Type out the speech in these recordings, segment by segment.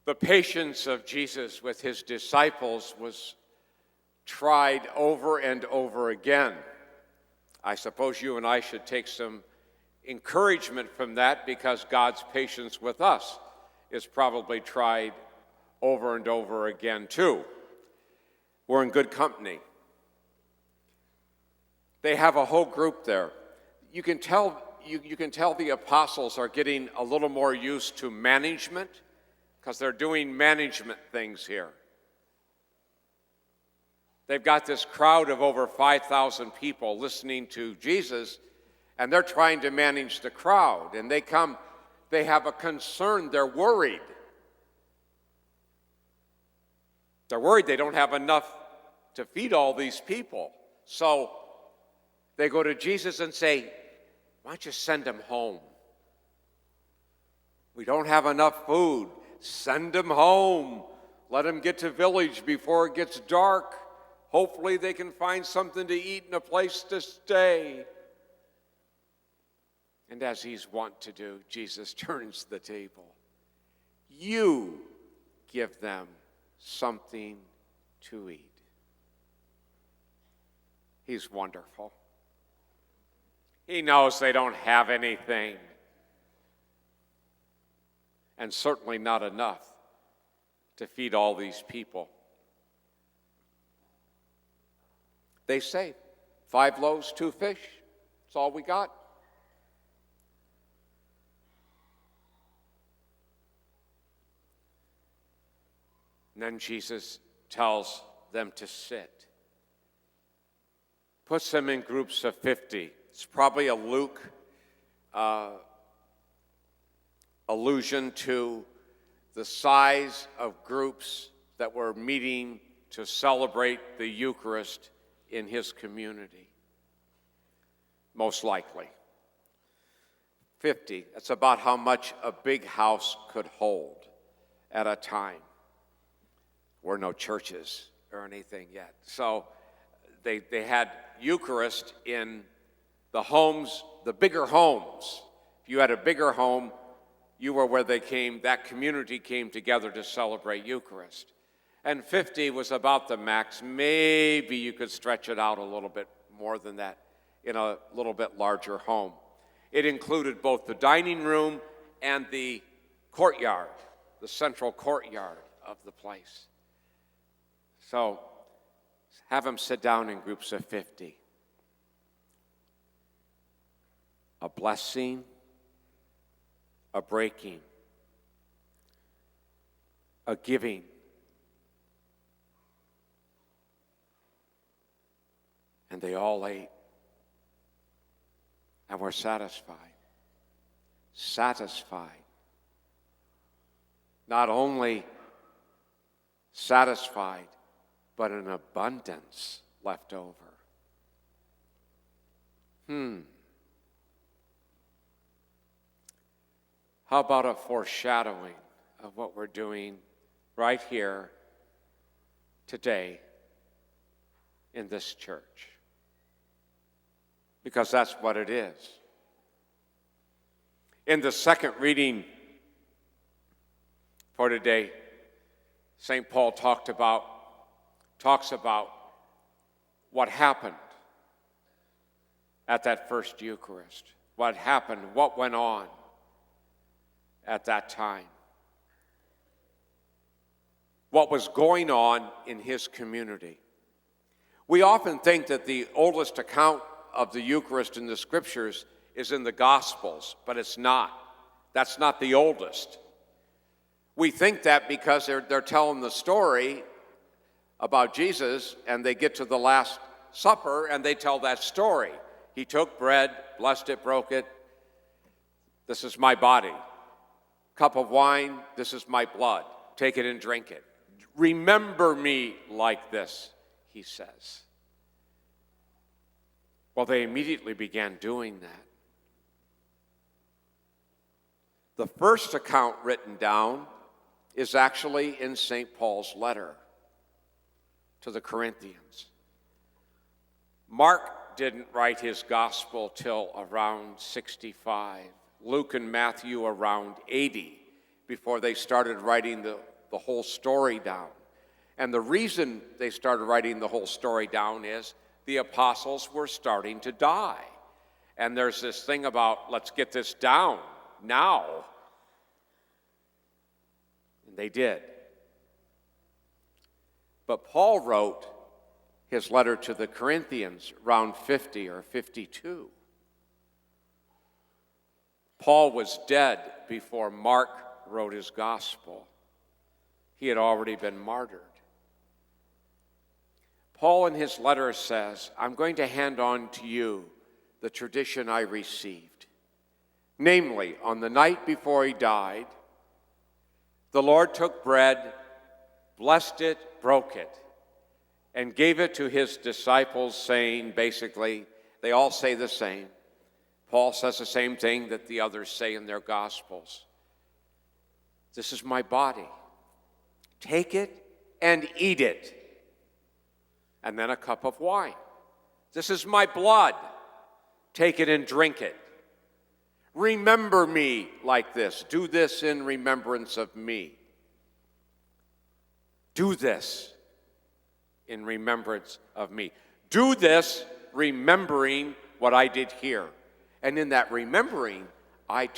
The patience of Jesus with his disciples was tried over and over again. I suppose you and I should take some encouragement from that, because God's patience with us is probably tried over and over again too. We're in good company. They have a whole group there. You can tell the apostles are getting a little more used to management, because they're doing management things here. They've got this crowd of over 5,000 people listening to Jesus, and they're trying to manage the crowd. And they have a concern, they're worried. They're worried they don't have enough to feed all these people. So they go to Jesus and say, why don't you send them home? We don't have enough food. Send them home. Let them get to village before it gets dark. Hopefully they can find something to eat and a place to stay. And as he's wont to do, Jesus turns the table. You give them something to eat. He's wonderful. He knows they don't have anything, and certainly not enough to feed all these people. They say, 5 loaves, 2 fish. That's all we got. And then Jesus tells them to sit. Puts them in groups of 50. It's probably a Luke allusion to the size of groups that were meeting to celebrate the Eucharist in his community. Most likely. 50, that's about how much a big house could hold at a time. There were no churches or anything yet. So they had Eucharist in the homes, the bigger homes. If you had a bigger home, you were where that community came together to celebrate Eucharist. And 50 was about the max. Maybe you could stretch it out a little bit more than that in a little bit larger home. It included both the dining room and the courtyard, the central courtyard of the place. So have them sit down in groups of 50. A blessing, a breaking, a giving, and they all ate and were satisfied. Satisfied. Not only satisfied, but an abundance left over. How about a foreshadowing of what we're doing right here today in this church? Because that's what it is. In the second reading for today, St. Paul talks about what happened at that first Eucharist. What happened, what went on at that time. What was going on in his community. We often think that the oldest account of the Eucharist in the Scriptures is in the Gospels, but it's not. That's not the oldest. We think that because they're telling the story about Jesus, and they get to the Last Supper, and they tell that story. He took bread, blessed it, broke it. This is my body. Cup of wine, this is my blood. Take it and drink it. Remember me like this, he says. Well, they immediately began doing that. The first account written down is actually in St. Paul's letter to the Corinthians. Mark didn't write his gospel till around 65. Luke and Matthew around 80, before they started writing the whole story down. And the reason they started writing the whole story down is the apostles were starting to die. And there's this thing about, let's get this down now. And they did. But Paul wrote his letter to the Corinthians around 50 or 52. Paul was dead before Mark wrote his gospel. He had already been martyred. Paul in his letter says, I'm going to hand on to you the tradition I received. Namely, on the night before he died, the Lord took bread, blessed it, broke it, and gave it to his disciples, saying, basically, they all say the same. Paul says the same thing that the others say in their gospels. This is my body. Take it and eat it. And then a cup of wine. This is my blood. Take it and drink it. Remember me like this. Do this in remembrance of me. Do this in remembrance of me. Do this remembering what I did here. And in that remembering, I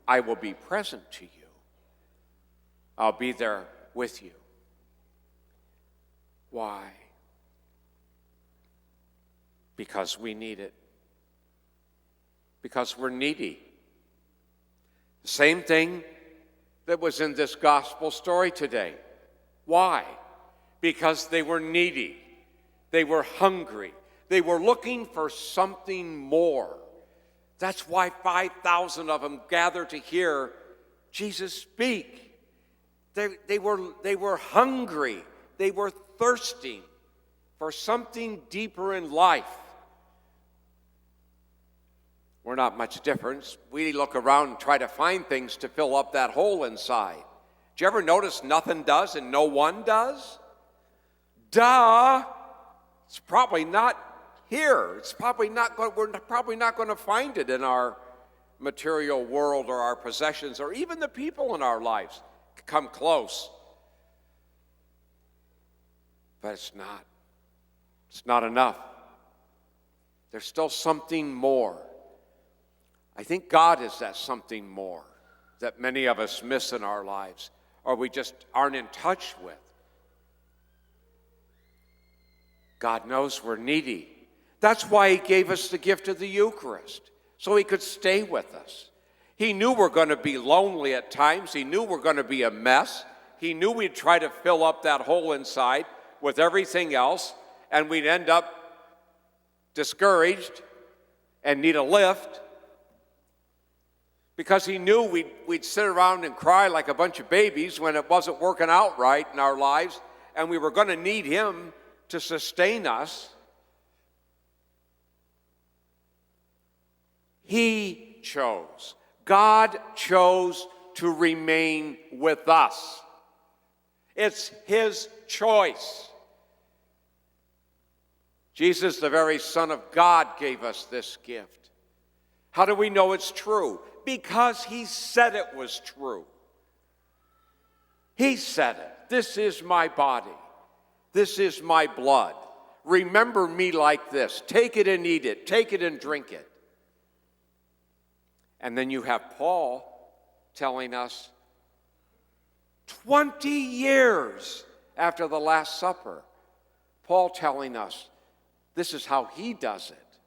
will be present to you. I'll be there with you. Why? Because we need it. Because we're needy. The same thing that was in this gospel story today. Why? Because they were needy. They were hungry. They were looking for something more. That's why 5,000 of them gathered to hear Jesus speak. They were hungry. They were thirsting for something deeper in life. We're not much different. We look around and try to find things to fill up that hole inside. Do you ever notice nothing does and no one does? Duh! It's probably not here. We're probably not going to find it in our material world or our possessions or even the people in our lives. Come close. But it's not. It's not enough. There's still something more. I think God is that something more that many of us miss in our lives or we just aren't in touch with. God knows we're needy. That's why he gave us the gift of the Eucharist, so he could stay with us. He knew we're going to be lonely at times. He knew we're going to be a mess. He knew we'd try to fill up that hole inside with everything else, and we'd end up discouraged and need a lift, because he knew we'd sit around and cry like a bunch of babies when it wasn't working out right in our lives, and we were going to need him to sustain us. He chose. God chose to remain with us. It's his choice. Jesus, the very Son of God, gave us this gift. How do we know it's true? Because he said it was true. He said it. This is my body. This is my blood. Remember me like this. Take it and eat it. Take it and drink it. And then you have Paul telling us 20 years after the Last Supper, Paul telling us this is how he does it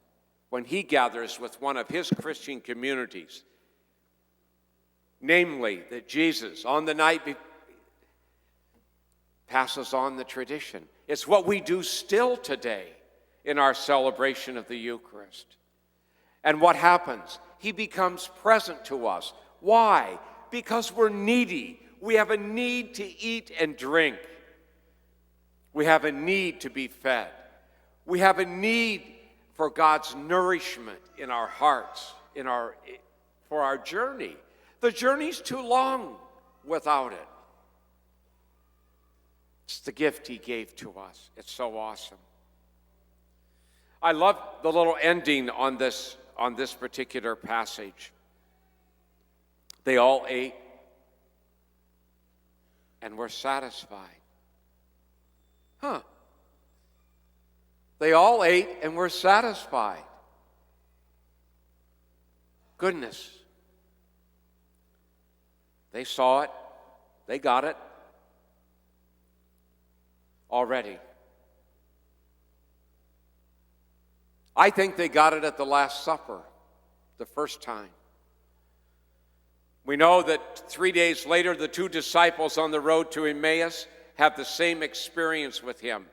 when he gathers with one of his Christian communities. Namely, that Jesus, on the night, passes on the tradition. It's what we do still today in our celebration of the Eucharist. And what happens? He becomes present to us. Why? Because we're needy. We have a need to eat and drink. We have a need to be fed. We have a need for God's nourishment in our hearts, for our journey. The journey's too long without it. It's the gift he gave to us. It's so awesome. I love the little ending on this particular passage. They all ate and were satisfied. Huh. They all ate and were satisfied. Goodness. They saw it. They got it already. I think they got it at the Last Supper, the first time. We know that 3 days later, the two disciples on the road to Emmaus have the same experience with him.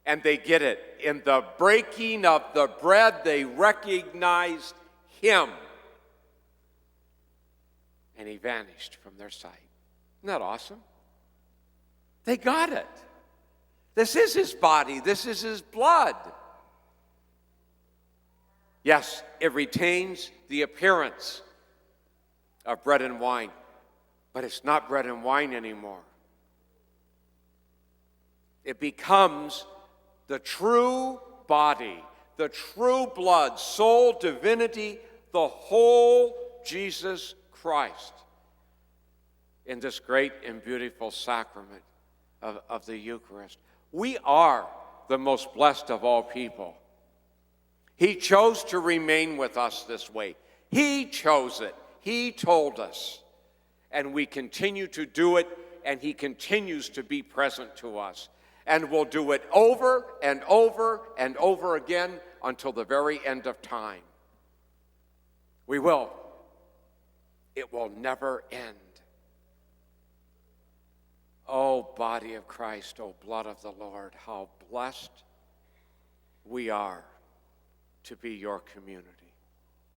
And they get it. In the breaking of the bread, they recognized him. And he vanished from their sight. Isn't that awesome? They got it. This is his body. This is his blood. Yes, it retains the appearance of bread and wine, but it's not bread and wine anymore. It becomes the true body, the true blood, soul, divinity, the whole Jesus Christ in this great and beautiful sacrament of the Eucharist. We are the most blessed of all people. He chose to remain with us this way. He chose it. He told us. And we continue to do it, and he continues to be present to us. And we'll do it over and over and over again until the very end of time. We will. It will never end. Oh, body of Christ, oh, blood of the Lord, how blessed we are to be your community.